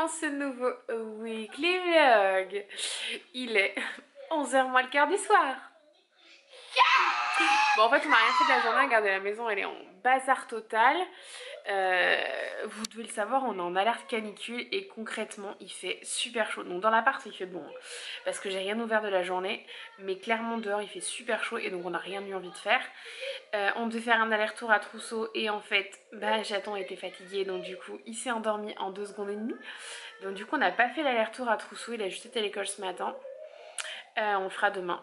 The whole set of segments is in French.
dans ce nouveau weekly vlog. Il est 11h moins le quart du soir. Bon, en fait, on n'a rien fait de la journée. Regardez, la maison, elle est en bazar total. Vous devez le savoir, on est en alerte canicule et concrètement, il fait super chaud. Donc, dans l'appart, il fait bon, parce que j'ai rien ouvert de la journée. Mais clairement, dehors, il fait super chaud et donc, on n'a rien eu envie de faire. On devait faire un aller-retour à Trousseau et en fait, Chaton était fatigué. Donc, du coup, il s'est endormi en 2 secondes et demie. Donc, du coup, on n'a pas fait l'aller-retour à Trousseau. Il a juste été à l'école ce matin. On le fera demain,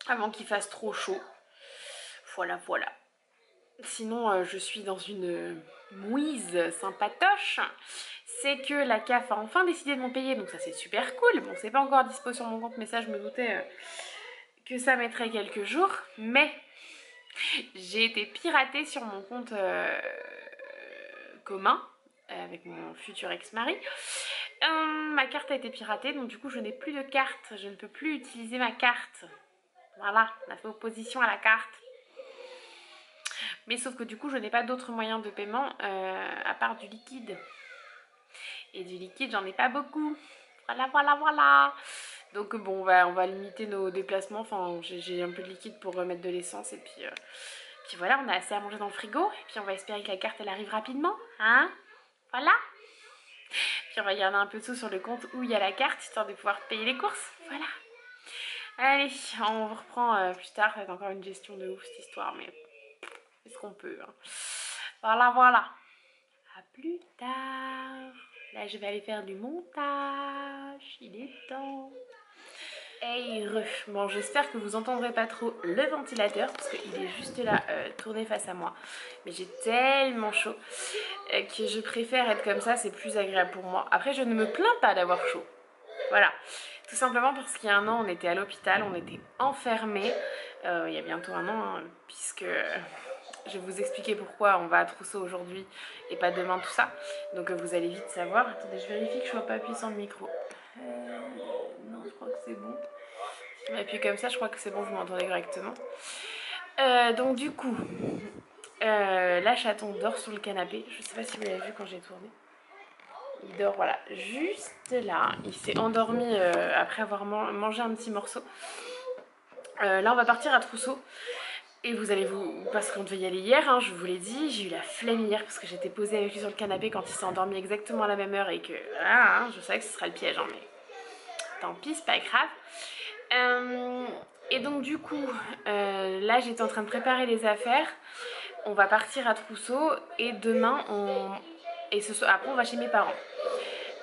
avant qu'il fasse trop chaud. Voilà, voilà. Sinon, je suis dans une mouise sympatoche. C'est que la CAF a enfin décidé de m'en payer, donc ça c'est super cool. Bon, c'est pas encore dispo sur mon compte, mais ça je me doutais que ça mettrait quelques jours. Mais j'ai été piratée sur mon compte commun avec mon futur ex-mari. Ma carte a été piratée, donc du coup je n'ai plus de carte. Je ne peux plus utiliser ma carte. Voilà, on a fait opposition à la carte. Mais sauf que du coup, je n'ai pas d'autres moyens de paiement à part du liquide. Et du liquide, j'en ai pas beaucoup. Voilà, voilà, voilà. Donc bon, on va limiter nos déplacements. Enfin, j'ai un peu de liquide pour remettre de l'essence. Et puis voilà, on a assez à manger dans le frigo. Et puis on va espérer que la carte, elle arrive rapidement. Hein? Voilà. Puis on va garder un peu de sous sur le compte où il y a la carte, histoire de pouvoir payer les courses. Voilà. Allez, on reprend plus tard. C'est encore une gestion de ouf, cette histoire. Mais est-ce qu'on peut, hein. Voilà, voilà. À plus tard. Là, je vais aller faire du montage. Il est temps. Hey, bon, j'espère que vous entendrez pas trop le ventilateur parce qu'il est juste là, tourné face à moi. Mais j'ai tellement chaud que je préfère être comme ça, c'est plus agréable pour moi. Après, je ne me plains pas d'avoir chaud. Voilà. Tout simplement parce qu'il y a un an, on était à l'hôpital, on était enfermés. Il y a bientôt un an, hein, puisque je vais vous expliquer pourquoi on va à Trousseau aujourd'hui et pas demain, tout ça. Donc vous allez vite savoir. Attendez, je vérifie que je ne sois pas appuyée sur le micro. Non, je crois que c'est bon. Si je m'appuie comme ça, je crois que c'est bon, vous m'entendez correctement. Donc du coup, là, Chaton dort sur le canapé. Je ne sais pas si vous l'avez vu quand j'ai tourné. Il dort, voilà, juste là. Il s'est endormi après avoir mangé un petit morceau. Là, on va partir à Trousseau. Et vous allez parce qu'on devait y aller hier, hein, je vous l'ai dit, j'ai eu la flemme hier parce que j'étais posée avec lui sur le canapé quand il s'est endormi exactement à la même heure et que, voilà, hein, je savais que ce serait le piège, hein, mais tant pis, c'est pas grave. Et donc du coup, là j'étais en train de préparer les affaires, on va partir à Trousseau et demain, après on va chez mes parents.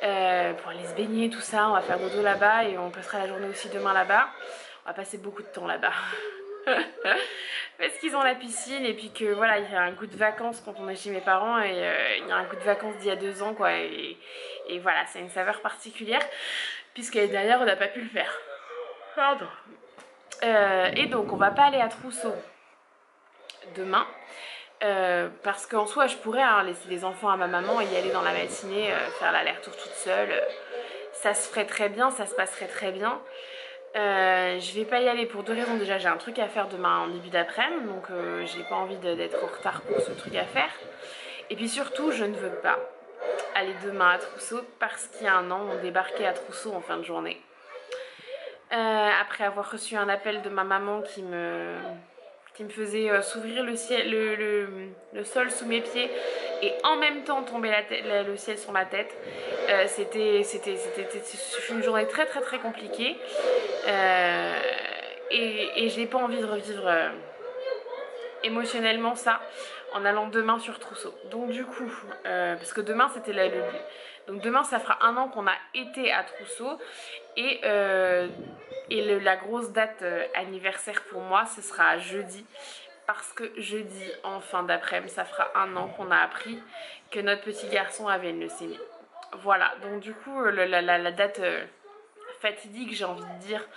Pour aller se baigner, tout ça, on va faire dodo là-bas et on passera la journée aussi demain là-bas. On va passer beaucoup de temps là-bas. Parce qu'ils ont la piscine et puis que voilà, il y a un goût de vacances quand on est chez mes parents et il y a un goût de vacances d'il y a 2 ans quoi et voilà, c'est une saveur particulière puisque l'année dernière on n'a pas pu le faire. Pardon. Et donc on va pas aller à Trousseau demain parce qu'en soi je pourrais laisser les enfants à ma maman et y aller dans la matinée, faire l'aller-retour toute seule. Ça se ferait très bien, ça se passerait très bien. Je vais pas y aller pour 2 raisons. Déjà, j'ai un truc à faire demain en début d'après-midi, donc j'ai pas envie d'être en retard pour ce truc à faire. Et puis surtout, je ne veux pas aller demain à Trousseau parce qu'il y a un an, on débarquait à Trousseau en fin de journée. Après avoir reçu un appel de ma maman qui me faisait s'ouvrir le ciel, le sol sous mes pieds et en même temps tomber le ciel sur ma tête. C'était une journée très très très compliquée et j'ai pas envie de revivre émotionnellement ça en allant demain sur Trousseau. Donc du coup, parce que demain c'était donc demain ça fera un an qu'on a été à Trousseau et la grosse date anniversaire pour moi ce sera jeudi. Parce que jeudi, en fin d'après-midi, ça fera un an qu'on a appris que notre petit garçon avait une leucémie. Voilà, donc du coup, la date fatidique, j'ai envie de dire,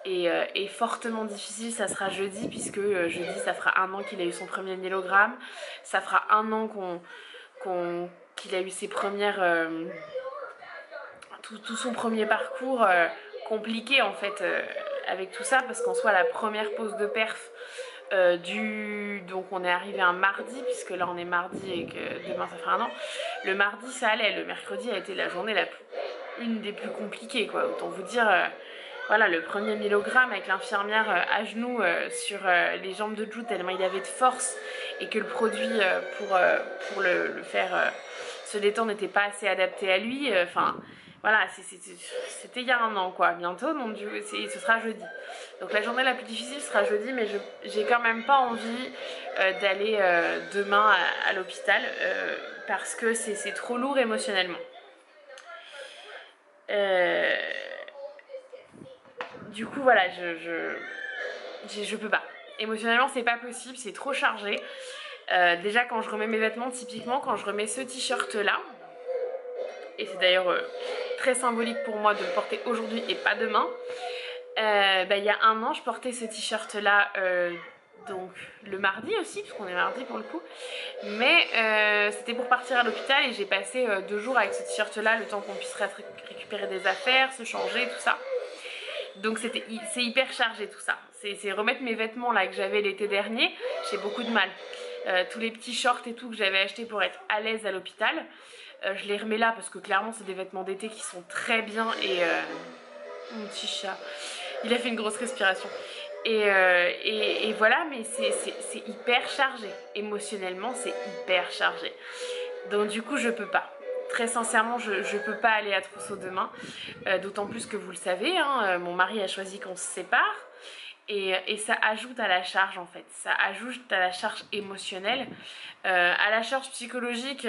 et fortement difficile, ça sera jeudi, puisque jeudi, ça fera un an qu'il a eu son premier myélogramme. Ça fera un an qu'il a eu ses premières... tout son premier parcours compliqué, en fait, avec tout ça, parce qu'en soi, la première pause de perf, Donc on est arrivé un mardi, puisque là on est mardi et que demain ça fera un an. Le mardi ça allait, le mercredi a été la journée une des plus compliquées quoi. Autant vous dire, voilà, le premier myelogramme avec l'infirmière à genoux sur les jambes de Jude tellement il avait de force et que le produit pour le faire se détendre n'était pas assez adapté à lui. Enfin voilà, c'était il y a un an quoi, bientôt, donc ce sera jeudi. Donc la journée la plus difficile sera jeudi, mais j'ai quand même pas envie d'aller demain à l'hôpital parce que c'est trop lourd émotionnellement. Du coup voilà, je peux pas. Émotionnellement c'est pas possible, c'est trop chargé. Déjà quand je remets mes vêtements, typiquement quand je remets ce t-shirt là, et c'est d'ailleurs très symbolique pour moi de le porter aujourd'hui et pas demain. Il y a un an je portais ce t-shirt là donc le mardi aussi, parce qu'on est mardi pour le coup, mais c'était pour partir à l'hôpital et j'ai passé 2 jours avec ce t-shirt là, le temps qu'on puisse récupérer des affaires, se changer, tout ça. Donc c'est hyper chargé tout ça. C'est remettre mes vêtements là que j'avais l'été dernier, j'ai beaucoup de mal. Tous les petits shorts et tout que j'avais acheté pour être à l'aise à l'hôpital, je les remets là parce que clairement c'est des vêtements d'été qui sont très bien et mon petit chat, il a fait une grosse respiration. Et voilà, mais c'est hyper chargé. Émotionnellement, c'est hyper chargé. Donc du coup, je peux pas. Très sincèrement, je peux pas aller à Trousseau demain. D'autant plus que vous le savez, hein, mon mari a choisi qu'on se sépare. Et ça ajoute à la charge en fait. Ça ajoute à la charge émotionnelle. À la charge psychologique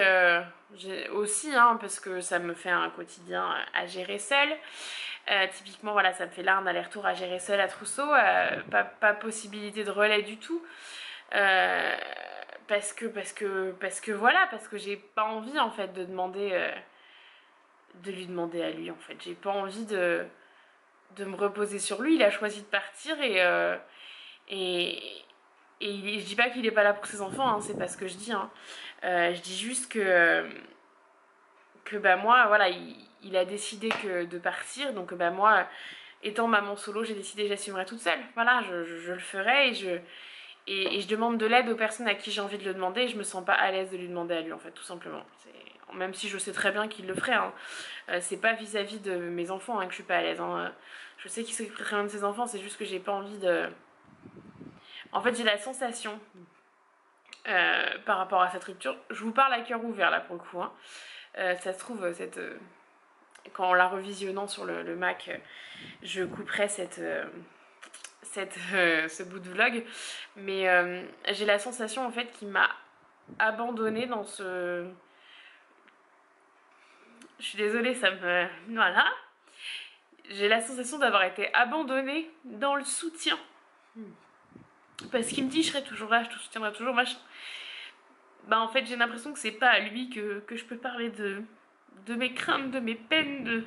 aussi, hein, parce que ça me fait un quotidien à gérer seule. Typiquement voilà, ça me fait là un aller-retour à gérer seul à Trousseau, pas possibilité de relais du tout, parce que voilà, parce que j'ai pas envie en fait de lui demander à lui en fait, j'ai pas envie de me reposer sur lui. Il a choisi de partir et je dis pas qu'il est pas là pour ses enfants, hein, c'est pas ce que je dis, hein. Je dis juste que bah moi voilà, il a décidé de partir, donc bah moi étant maman solo j'ai décidé que j'assumerai toute seule, voilà, je le ferai et je demande de l'aide aux personnes à qui j'ai envie de le demander et je me sens pas à l'aise de lui demander à lui en fait, tout simplement. Même si je sais très bien qu'il le ferait, hein. C'est pas vis-à-vis de mes enfants hein, que je suis pas à l'aise, hein. Je sais qu'il s'occupe très bien de ses enfants, c'est juste que j'ai pas envie de... En fait j'ai la sensation par rapport à cette rupture, je vous parle à cœur ouvert là pour le coup, hein. Ça se trouve, quand en la revisionnant sur le Mac, je couperai ce bout de vlog. Mais j'ai la sensation en fait qu'il m'a abandonnée dans ce... Je suis désolée, ça me... Voilà. J'ai la sensation d'avoir été abandonnée dans le soutien. Parce qu'il me dit je serai toujours là, je te soutiendrai toujours, machin. Bah en fait j'ai l'impression que c'est pas à lui que je peux parler de mes craintes, de mes peines, de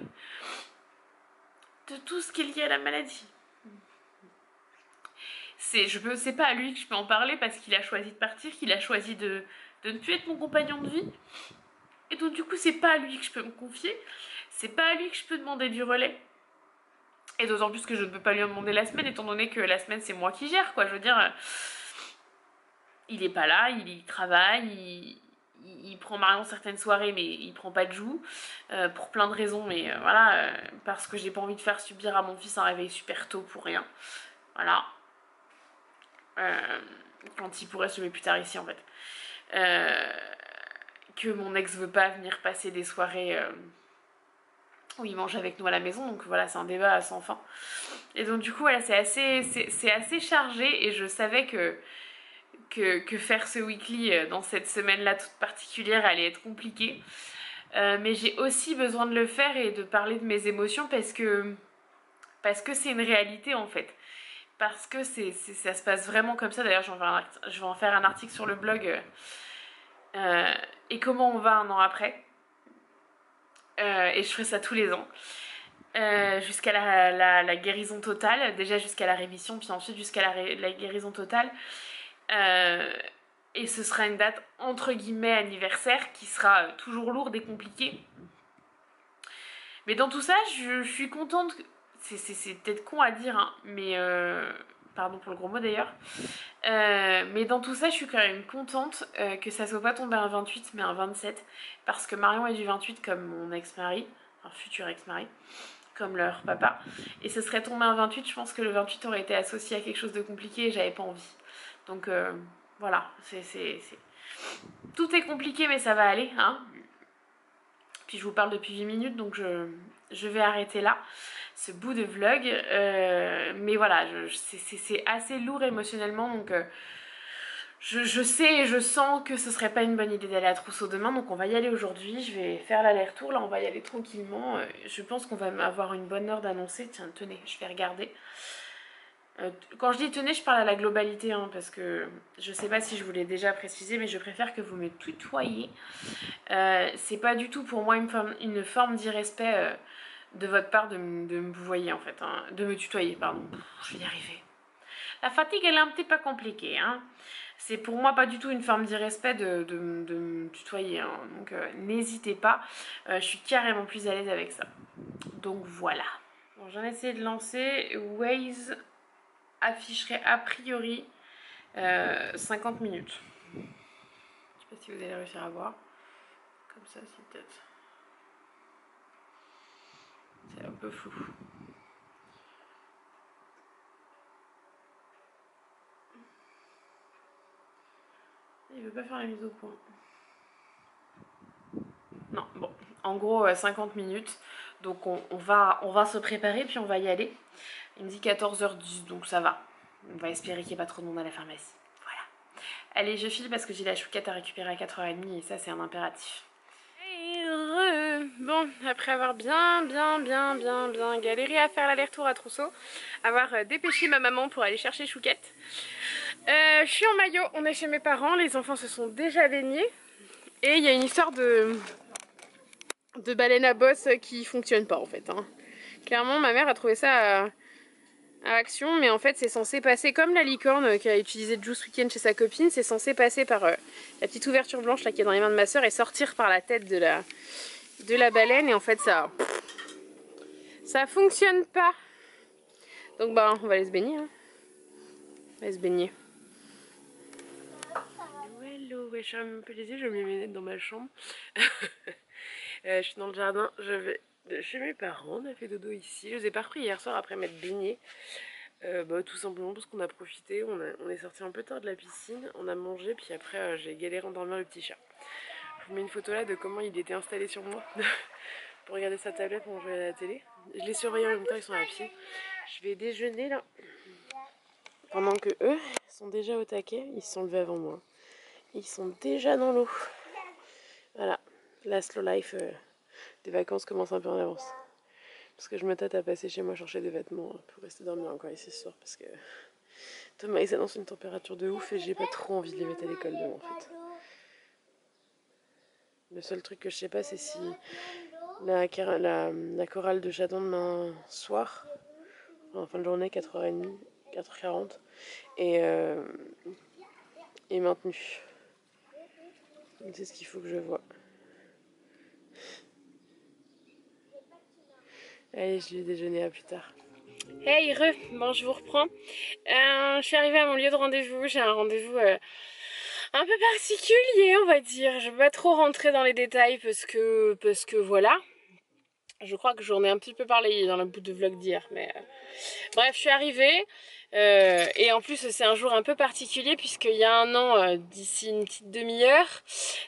tout ce qui est lié à la maladie. C'est pas à lui que je peux en parler parce qu'il a choisi de partir, qu'il a choisi de ne plus être mon compagnon de vie. Et donc du coup c'est pas à lui que je peux me confier, c'est pas à lui que je peux demander du relais. Et d'autant plus que je ne peux pas lui en demander la semaine, étant donné que la semaine c'est moi qui gère quoi. Je veux dire, il est pas là, il travaille, il prend Marion certaines soirées mais il prend pas de joue pour plein de raisons, mais voilà, parce que j'ai pas envie de faire subir à mon fils un réveil super tôt pour rien, voilà, quand il pourrait se lever plus tard ici en fait, que mon ex veut pas venir passer des soirées où il mange avec nous à la maison, donc voilà, c'est un débat sans fin. Et donc du coup voilà, c'est assez chargé et je savais que faire ce weekly dans cette semaine-là toute particulière allait être compliqué. Mais j'ai aussi besoin de le faire et de parler de mes émotions parce que c'est une réalité en fait. Parce que ça se passe vraiment comme ça. D'ailleurs, je vais en faire un article sur le blog. Et comment on va un an après. Et je ferai ça tous les ans. Jusqu'à la guérison totale. Déjà jusqu'à la rémission, puis ensuite jusqu'à la guérison totale. Et ce sera une date entre guillemets anniversaire qui sera toujours lourde et compliquée. Mais dans tout ça, je suis contente. C'est peut-être con à dire, hein, mais Pardon pour le gros mot d'ailleurs. Mais dans tout ça, je suis quand même contente que ça soit pas tombé un 28 mais un 27. Parce que Marion est du 28 comme mon ex-mari, enfin futur ex-mari, comme leur papa. Et ce serait tombé un 28, je pense que le 28 aurait été associé à quelque chose de compliqué et j'avais pas envie. Donc voilà, tout est compliqué mais ça va aller, hein. Puis je vous parle depuis 8 minutes donc je vais arrêter là ce bout de vlog. Mais voilà, c'est assez lourd émotionnellement donc je sais et je sens que ce serait pas une bonne idée d'aller à Trousseau demain, donc on va y aller aujourd'hui. Je vais faire l'aller-retour, là on va y aller tranquillement. Je pense qu'on va avoir une bonne heure d'annoncer. Tiens, tenez, je vais regarder. Quand je dis tenez, je parle à la globalité, hein, parce que je sais pas si je vous l'ai déjà précisé, mais je préfère que vous me tutoyez. C'est pas du tout pour moi une forme d'irrespect de votre part de me vous voyez en fait, hein, de me tutoyer, pardon. Je vais y arriver. La fatigue elle est un petit peu compliquée, hein. C'est pour moi pas du tout une forme d'irrespect de me tutoyer, hein. Donc n'hésitez pas, je suis carrément plus à l'aise avec ça. Donc voilà. Bon, j'en ai essayé de lancer. Waze afficherait a priori 50 minutes. Je sais pas si vous allez réussir à voir. Comme ça, c'est peut-être. C'est un peu flou. Il veut pas faire la mise au point. Non, bon. En gros, 50 minutes. Donc on va se préparer puis on va y aller. Il me dit 14h10, donc ça va. On va espérer qu'il n'y ait pas trop de monde à la pharmacie. Voilà. Allez, je file parce que j'ai la chouquette à récupérer à 4h30 et ça, c'est un impératif. Bon, après avoir bien galéré à faire l'aller-retour à Trousseau, avoir dépêché ma maman pour aller chercher Chouquette, je suis en maillot, on est chez mes parents, les enfants se sont déjà baignés et il y a une histoire de baleine à bosse qui fonctionne pas en fait, hein. Clairement ma mère a trouvé ça à Action, mais en fait c'est censé passer comme la licorne qui a utilisé Juice Weekend chez sa copine, c'est censé passer par la petite ouverture blanche là qui est dans les mains de ma soeur et sortir par la tête de la baleine, et en fait ça fonctionne pas. Donc bah on va aller se baigner, hein. On va aller se baigner. Hello, ouais, je ferme un peu les yeux, je mets mes lunettes dans ma chambre. Je suis dans le jardin, je vais chez mes parents, on a fait dodo ici. Je les ai pas repris hier soir après m'être baignée. Tout simplement parce qu'on a profité, on est sorti un peu tard de la piscine, on a mangé, puis après j'ai galéré à endormir le petit chat. Je vous mets une photo là de comment il était installé sur moi pour regarder sa tablette pour jouer à la télé. Je les surveille en même temps, ils sont à la piscine. Je vais déjeuner là. Pendant que eux sont déjà au taquet, ils se sont levés avant moi. Ils sont déjà dans l'eau. Voilà, la slow life des vacances commence un peu en avance. Parce que je me tâte à passer chez moi chercher des vêtements pour rester dormir encore ici ce soir. Parce que Thomas il s'annonce une température de ouf et j'ai pas trop envie de les mettre à l'école demain en fait. Le seul truc que je sais pas c'est si la chorale de Château demain soir, en fin de journée, 4h30, 4h40, est maintenue. C'est ce qu'il faut que je vois. Allez, je vais déjeuner, à plus tard. Hey, bon je vous reprends. Je suis arrivée à mon lieu de rendez-vous, j'ai un rendez-vous un peu particulier on va dire. Je vais pas trop rentrer dans les détails parce que voilà. Je crois que j'en ai un petit peu parlé dans le bout de vlog d'hier, mais bref, je suis arrivée et en plus c'est un jour un peu particulier puisqu'il y a un an, d'ici une petite demi-heure,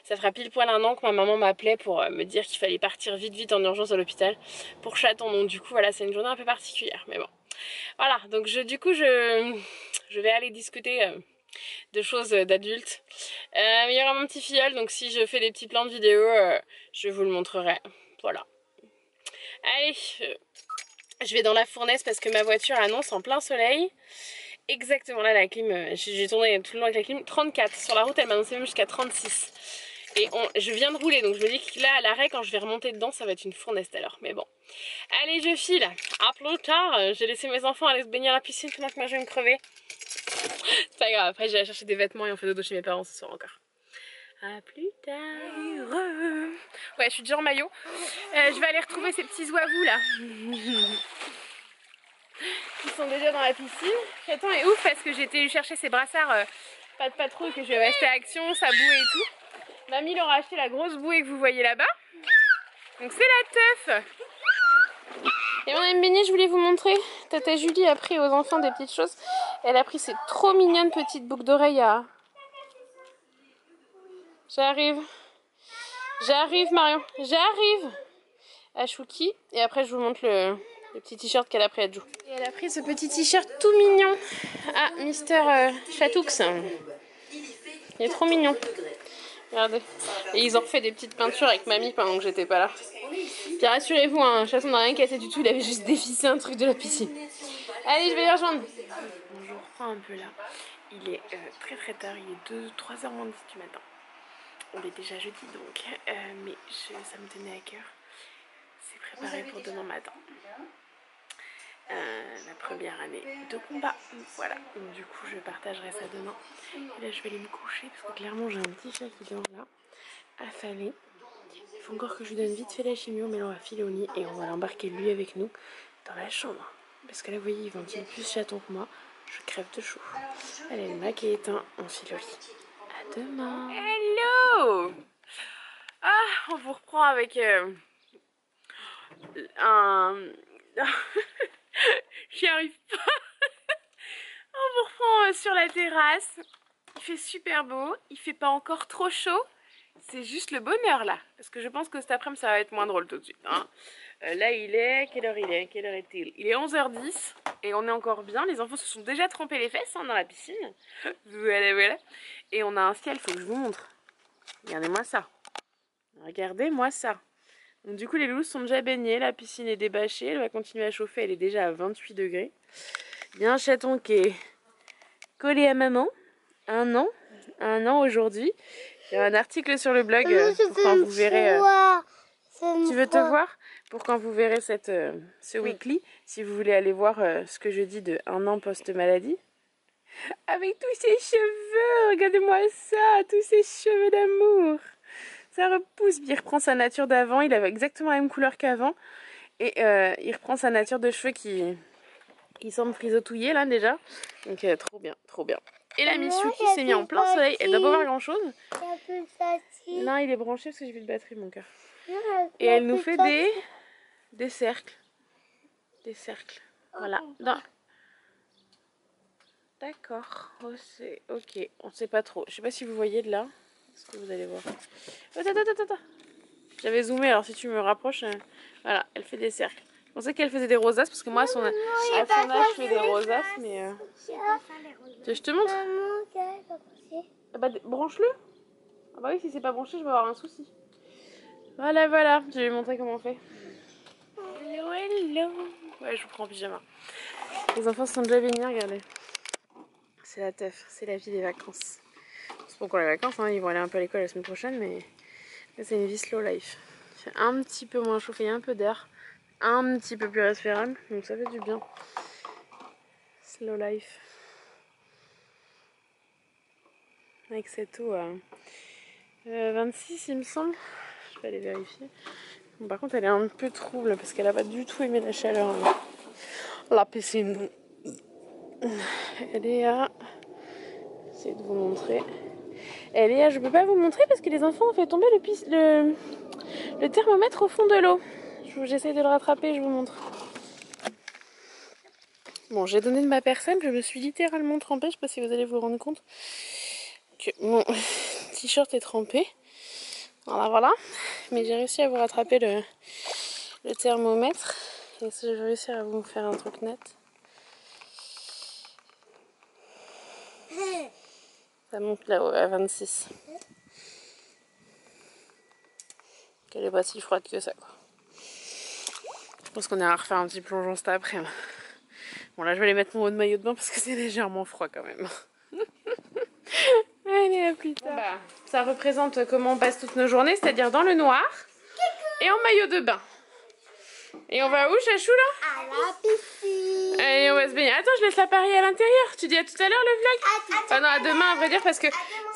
ça fera pile poil un an que ma maman m'appelait pour me dire qu'il fallait partir vite en urgence à l'hôpital pour Chaton. Donc du coup voilà, c'est une journée un peu particulière, mais bon. Voilà, donc je vais aller discuter de choses d'adultes. Il y aura mon petit filleul, donc si je fais des petits plans de vidéo, je vous le montrerai. Voilà. Allez, je vais dans la fournaise parce que ma voiture annonce en plein soleil. Exactement, là la clim, j'ai tourné tout le long avec la clim, 34. Sur la route elle m'a annoncé même jusqu'à 36. Et je viens de rouler, donc je me dis que là à l'arrêt quand je vais remonter dedans ça va être une fournaise alors. Mais bon, allez je file, à plus tard. J'ai laissé mes enfants aller se baigner à la piscine pendant que moi je vais me crever. C'est pas grave, après j'ai allé chercher des vêtements et on fait dodo chez mes parents ce soir encore. À plus tard. Ouais, je suis déjà en maillot. Je vais aller retrouver ces petits oiseaux là. qui sont déjà dans la piscine. Chaton est ouf parce que j'ai été lui chercher ses brassards pas de patrouille que je lui avais acheté à Action, sa bouée et tout. Mamie leur a acheté la grosse bouée que vous voyez là-bas. Donc c'est la teuf. Et on a une baignée, je voulais vous montrer. Tata Julie a pris aux enfants des petites choses. Elle a pris ces trop mignonnes petites boucles d'oreilles à... J'arrive. J'arrive Marion. J'arrive. À Chouki. Et après je vous montre le petit t-shirt qu'elle a pris à Jou. Et elle a pris ce petit t-shirt tout mignon à Mister Chatoux. Il est trop mignon. Regardez. Et ils ont refait des petites peintures avec mamie pendant que j'étais pas là. Puis rassurez-vous, hein, Chaton n'a rien cassé du tout, il avait juste dévissé un truc de la piscine. Allez, je vais les rejoindre. Bon, je reprends un peu là. Il est très tard, il est 3h moins 10 du matin. On est déjà jeudi donc, mais ça me tenait à cœur. C'est préparé pour demain matin. La première année de combat. Voilà, donc du coup je partagerai ça demain. Et là je vais aller me coucher parce que clairement j'ai un petit chat qui dort là, affalé. Il faut encore que je lui donne vite fait la chimio, mais là on va filer au lit et on va l'embarquer lui avec nous dans la chambre. Parce que là vous voyez il ventile plus chaton que moi, je crève de chaud. Allez, le mac est éteint, on file au lit. À demain. Hello. Ah, on vous reprend avec un... J'y arrive pas. On vous reprend sur la terrasse. Il fait super beau. Il fait pas encore trop chaud. C'est juste le bonheur là. Parce que je pense que cet après-midi ça va être moins drôle tout de suite. Hein. Là il est... Quelle heure il est? Quelle heure est-il? Il est 11h10. Et on est encore bien. Les enfants se sont déjà trempés les fesses hein, dans la piscine. Voilà, voilà. Et on a un ciel, faut que je vous montre. Regardez-moi ça. Regardez-moi ça. Donc du coup les loulous sont déjà baignés, la piscine est débâchée, elle va continuer à chauffer, elle est déjà à 28 degrés. Il y a un chaton qui est collé à maman, un an aujourd'hui. Il y a un article sur le blog pour quand vous verrez... Tu veux te voir? Pour quand vous verrez ce weekly, si vous voulez aller voir ce que je dis de 1 an post-maladie. Avec tous ses cheveux, regardez-moi ça, tous ses cheveux d'amour. Ça repousse, puis il reprend sa nature d'avant, il avait exactement la même couleur qu'avant. Et il reprend sa nature de cheveux qui semble frisotouiller là déjà. Donc trop bien, trop bien. Et la Miss Yuki s'est mise en plein soleil, elle doit pas voir grand chose. Non, il est branché parce que j'ai vu de batterie mon cœur. Et elle nous fait des cercles. Des cercles. Voilà. D'accord. Oh, c'est ok. On sait pas trop. Je sais pas si vous voyez de là. Est-ce que vous allez voir? Attends. J'avais zoomé, alors si tu me rapproches, voilà, elle fait des cercles. Je pensais qu'elle faisait des rosaces parce que moi à son âge je fais des rosaces, mais je te montre. Ah bah branche-le. Ah bah oui, si c'est pas branché, je vais avoir un souci. Voilà, je vais vous montrer comment on fait. Hello. Ouais, je vous prends en pyjama. Les enfants sont déjà baignés, regardez. C'est la teuf, c'est la vie des vacances. C'est pas pour les vacances, hein, ils vont aller un peu à l'école la semaine prochaine, mais c'est une vie slow life. Il fait un petit peu moins chaud, il y a un peu d'air, un petit peu plus respirable, donc ça fait du bien. Slow life. Avec cette eau à 26 il me semble. Je vais aller vérifier. Bon, par contre elle est un peu trouble parce qu'elle a pas du tout aimé la chaleur. La piscine. Elle est à... J'essaie de vous montrer. Elle est à... Je peux pas vous montrer parce que les enfants ont fait tomber le thermomètre au fond de l'eau. J'essaie de le rattraper, je vous montre. Bon, j'ai donné de ma personne, je me suis littéralement trempée. Je sais pas si vous allez vous rendre compte que mon t-shirt est trempé. Voilà. Mais j'ai réussi à vous rattraper le thermomètre. Et ça, je vais réussir à vous faire un truc net. Ça monte là-haut à 26. Qu'elle est pas si froide que ça, quoi. Je pense qu'on ira refaire un petit plongeon cet après. Bon, là, je vais aller mettre mon haut de maillot de bain parce que c'est légèrement froid quand même. Allez, à plus tard. Bon, bah, ça représente comment on passe toutes nos journées, c'est-à-dire dans le noir et en maillot de bain. Et on va où, Chachou, là? À la piscine. Allez, on va se baigner. Attends, je laisse l'appareil à l'intérieur. Tu dis à tout à l'heure le vlog? Ah non, à demain, à vrai dire, parce que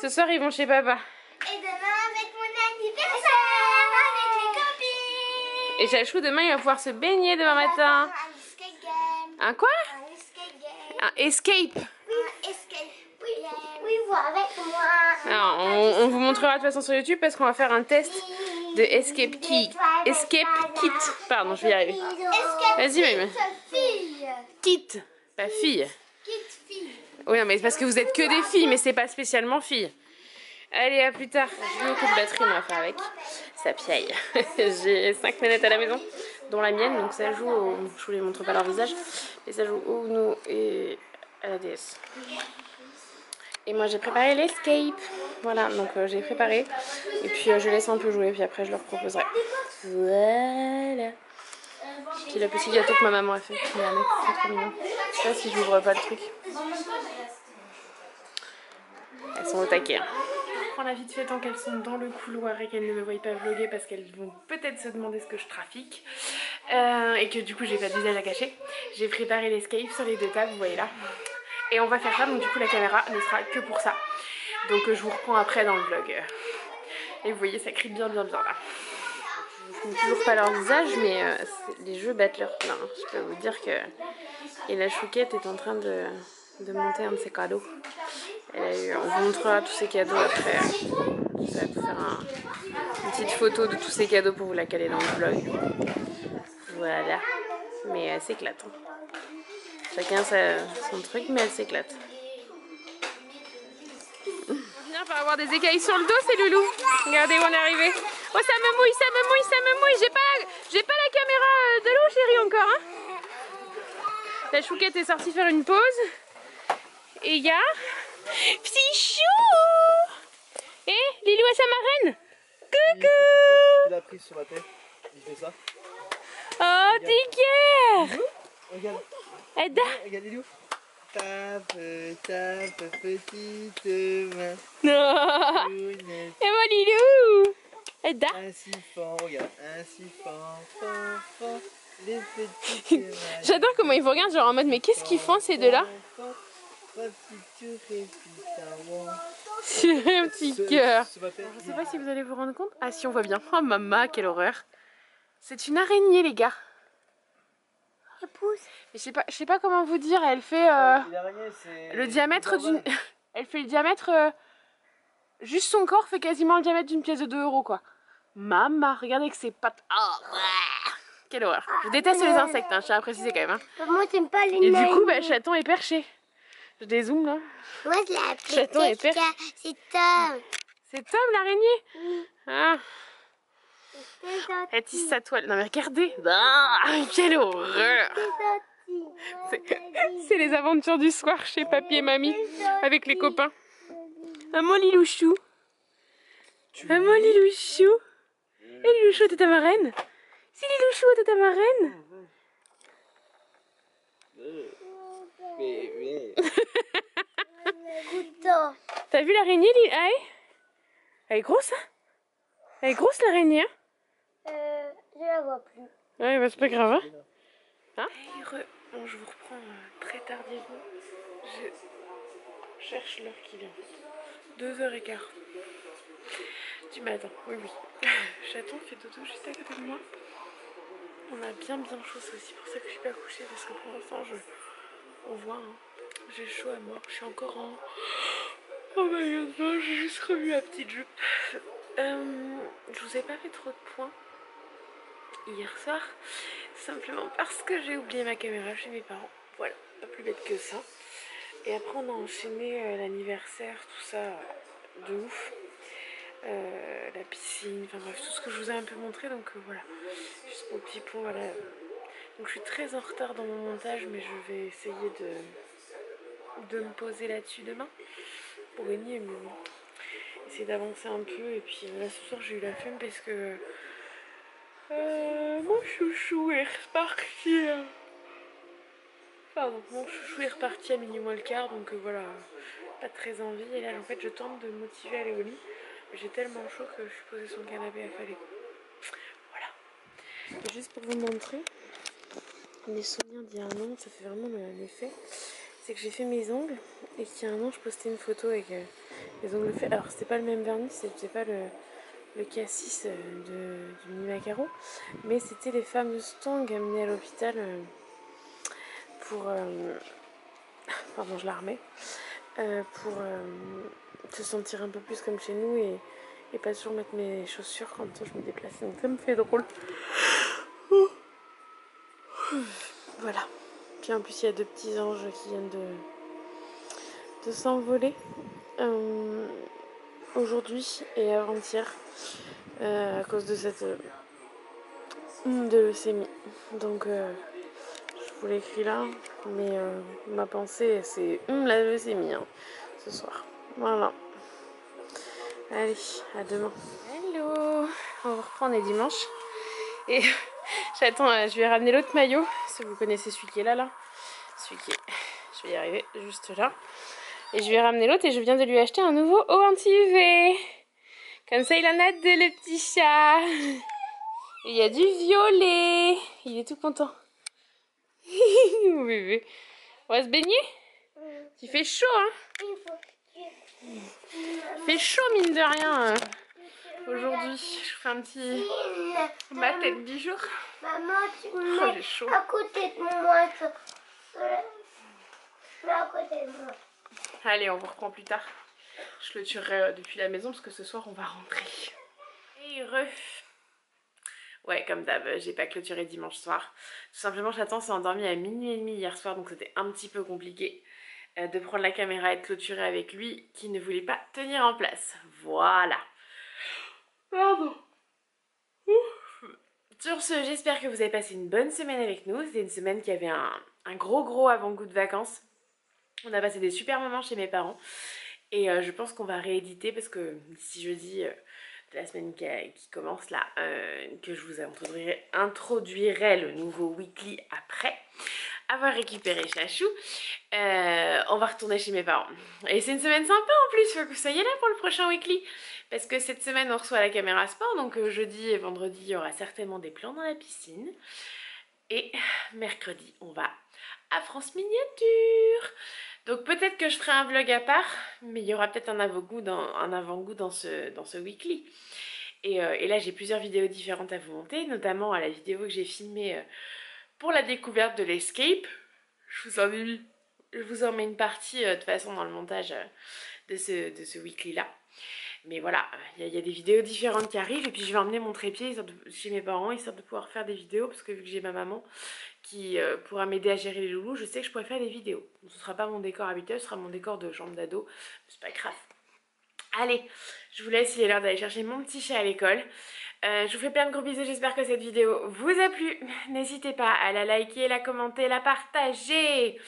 ce soir, ils vont chez papa. Et demain, avec mon anniversaire, avec les copines. Et Chachou, demain, il va pouvoir se baigner demain matin. Un skate game. Un quoi? Un Un escape. Escape. Oui, vous avec moi. Alors, on vous montrera de toute façon sur YouTube parce qu'on va faire un test de Escape Kit. Escape Kit. Pardon, je vais y arriver. Vas-y, même. Kit, pas fille. Oui, non, mais c'est parce que vous êtes que des filles, mais c'est pas spécialement filles. Allez, à plus tard. Je vais au coup de batterie, on va faire avec. Ça piaille. J'ai 5 manettes à la maison, dont la mienne. Donc ça joue au... Je vous les montre pas leur visage. Mais ça joue au Uno et à la DS. Et moi j'ai préparé l'escape. Voilà, donc j'ai préparé. Et puis je laisse un peu jouer, puis après je leur proposerai. Voilà. Puis le petit gâteau que ma maman a fait. Regardez, c'est trop mignon. Je sais pas si j'ouvre pas le truc. Elles sont au taquet. Hein. Je prends la vite fait tant qu'elles sont dans le couloir et qu'elles ne me voient pas vlogger parce qu'elles vont peut-être se demander ce que je trafique. Et que du coup j'ai pas de visage à cacher. J'ai préparé l'escape sur les deux tables, vous voyez là. Et on va faire ça, donc du coup la caméra ne sera que pour ça. Donc je vous reprends après dans le vlog. Et vous voyez, ça crie bien là. Je ne toujours pas leur visage, mais les jeux battent leur plein. Je peux vous dire que... Et la chouquette est en train de monter un de ses cadeaux. On vous montrera tous ces cadeaux après. Ça va vous faire une petite photo de tous ces cadeaux pour vous la caler dans le vlog. Voilà. Mais elle s'éclate. Hein. Chacun son truc, mais elle s'éclate. On va avoir des écailles sur le dos, c'est Loulou. Regardez où on est arrivé. Oh, ça me mouille. J'ai pas la caméra de l'eau, chérie, encore. Hein. La chouquette est sortie faire une pause. Et il y a... Petit chou. Et Lilou et sa marraine. Coucou. Tu l'as prise sur la tête. Il fait ça. Oh, Tigger. Regarde. Edda. Regarde Lilou. Tape, petite main. Non. Lunette. Et moi, Lilou. Edda. Un siphon, regarde. Un siphon, fan, les petites mains. J'adore comment ils vous regardent, genre en mode, mais qu'est-ce qu'ils font ces deux-là? C'est un petit cœur. Je sais pas si vous allez vous rendre compte. Ah si, on voit bien. Oh maman, quelle horreur. C'est une araignée, les gars. Mais je sais pas comment vous dire. Elle fait le diamètre d'une. Elle fait le diamètre. Juste son corps fait quasiment le diamètre d'une pièce de 2 € quoi. Maman, regardez que ses pattes. Oh, quelle horreur. Je déteste les insectes, hein, je tiens à préciser quand même. Hein. Moi, t'aimes pas les Et du coup, bah, Chaton est perché. Je dézoome là. Moi, je l'ai appelé Chaton est perché. C'est Tom. C'est Tom l'araignée. Oui. Ah. Elle tisse sa toile. Non mais regardez. Ah, quelle horreur. C'est les aventures du soir chez papy et mamie avec les copains. Ah mon Lilouchou. Ah mon Lilouchou. Et Lilouchou, t'es ta marraine? Si Lilouchou, t'es ta marraine? T'as vu l'araignée, elle est grosse, hein? Elle est grosse l'araignée, hein? Je la vois plus. Ouais, bah c'est pas grave, hein? Bon, je vous reprends très tardivement. Je cherche l'heure qu'il est. 2h15 du matin, oui. Chaton fait dodo juste à côté de moi. On a bien chaud, c'est aussi pour ça que je suis pas couchée, parce que pour l'instant, on voit, hein, j'ai chaud à mort. Je suis encore en... Oh my god, j'ai juste revu la petite jupe. Je vous ai pas fait trop de points hier soir, simplement parce que j'ai oublié ma caméra chez mes parents. Voilà, pas plus bête que ça. Et après on a enchaîné l'anniversaire, tout ça, de ouf. La piscine, enfin bref, tout ce que je vous ai un peu montré, donc voilà. Juste mon petit point, voilà. Donc je suis très en retard dans mon montage, mais je vais essayer de me poser là-dessus demain pour gagner, mais bon, essayer d'avancer un peu. Et puis là ce soir j'ai eu la flemme parce que mon chouchou est reparti. Pardon, mon chouchou est reparti à minuit moins le quart, donc voilà, pas très envie. Et là en fait je tente de me motiver à aller au lit. J'ai tellement chaud que je suis posée sur le canapé à faler. Voilà. Et juste pour vous montrer mes souvenirs d'il y a un an, ça fait vraiment l'effet. C'est que j'ai fait mes ongles et qu'il y a un an je postais une photo avec les ongles faits. Alors c'était pas le même vernis, c'était pas le cassis du mini macaro, mais c'était les fameuses tongs amenées à l'hôpital pour pardon je la remets, pour se sentir un peu plus comme chez nous et pas toujours mettre mes chaussures quand je me déplace. Donc ça me fait drôle. Voilà. Puis en plus il y a 2 petits anges qui viennent de s'envoler aujourd'hui et avant-hier à cause de cette de leucémie. Donc je vous l'écris là, mais ma pensée c'est la leucémie hein, ce soir. Voilà. Allez, à demain. Hello, on reprend, on est dimanche. Et j'attends, je vais ramener l'autre maillot. Si vous connaissez celui qui est là. Celui qui est, je vais y arriver, juste là. Et je vais ramener l'autre et je viens de lui acheter un nouveau haut anti-UV. Comme ça il en a deux, le petit chat. Et il y a du violet. Il est tout content. Bébé. On va se baigner? Il fait chaud hein. Il fait chaud mine de rien aujourd'hui. Je vous fais un petit ma tête du jour. Maman, tu me mets à côté de moi. À côté de moi. Allez, on vous reprend plus tard. Je clôturerai depuis la maison parce que ce soir on va rentrer. Et ouais, comme d'hab, j'ai pas clôturé dimanche soir. Tout simplement, Chaton s'est endormi à minuit et demi hier soir, donc c'était un petit peu compliqué de prendre la caméra et de clôturer avec lui qui ne voulait pas tenir en place. Voilà. Pardon. Sur ce, j'espère que vous avez passé une bonne semaine avec nous. C'était une semaine qui avait un gros avant-goût de vacances. On a passé des super moments chez mes parents. Et je pense qu'on va rééditer parce que d'ici jeudi de la semaine qui commence là, que je vous introduirai le nouveau weekly après avoir récupéré Chachou, on va retourner chez mes parents. Et c'est une semaine sympa en plus, faut que ça y est là pour le prochain weekly. Parce que cette semaine on reçoit la caméra sport, donc jeudi et vendredi il y aura certainement des plans dans la piscine. Et mercredi on va à France Miniature. Donc peut-être que je ferai un vlog à part, mais il y aura peut-être un avant-goût dans ce weekly. Et là j'ai plusieurs vidéos différentes à vous monter, notamment la vidéo que j'ai filmée pour la découverte de l'Escape. Je vous en mets une partie de toute façon dans le montage de ce weekly là. Mais voilà, il y a des vidéos différentes qui arrivent et puis je vais emmener mon trépied chez mes parents histoire de pouvoir faire des vidéos parce que vu que j'ai ma maman qui pourra m'aider à gérer les loulous, je sais que je pourrais faire des vidéos. Ce ne sera pas mon décor habituel, ce sera mon décor de chambre d'ado, c'est pas grave. Allez, je vous laisse, il est l'heure d'aller chercher mon petit chat à l'école. Je vous fais plein de gros bisous, j'espère que cette vidéo vous a plu. N'hésitez pas à la liker, la commenter, la partager.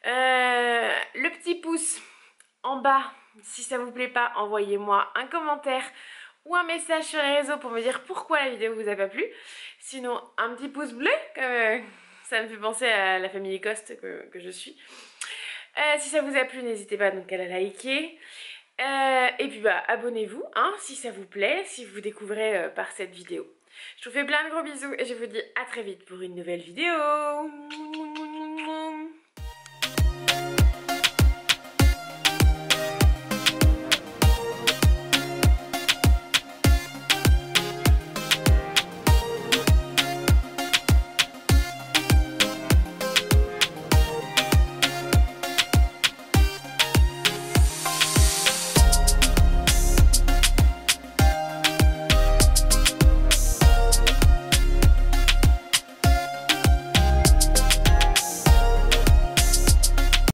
Le petit pouce en bas, si ça vous plaît pas, envoyez-moi un commentaire ou un message sur les réseaux pour me dire pourquoi la vidéo vous a pas plu. Sinon, un petit pouce bleu, ça me fait penser à la famille Coste que je suis. Si ça vous a plu, n'hésitez pas donc à la liker. Et puis bah abonnez-vous hein, si ça vous plaît, si vous découvrez par cette vidéo. Je vous fais plein de gros bisous et je vous dis à très vite pour une nouvelle vidéo.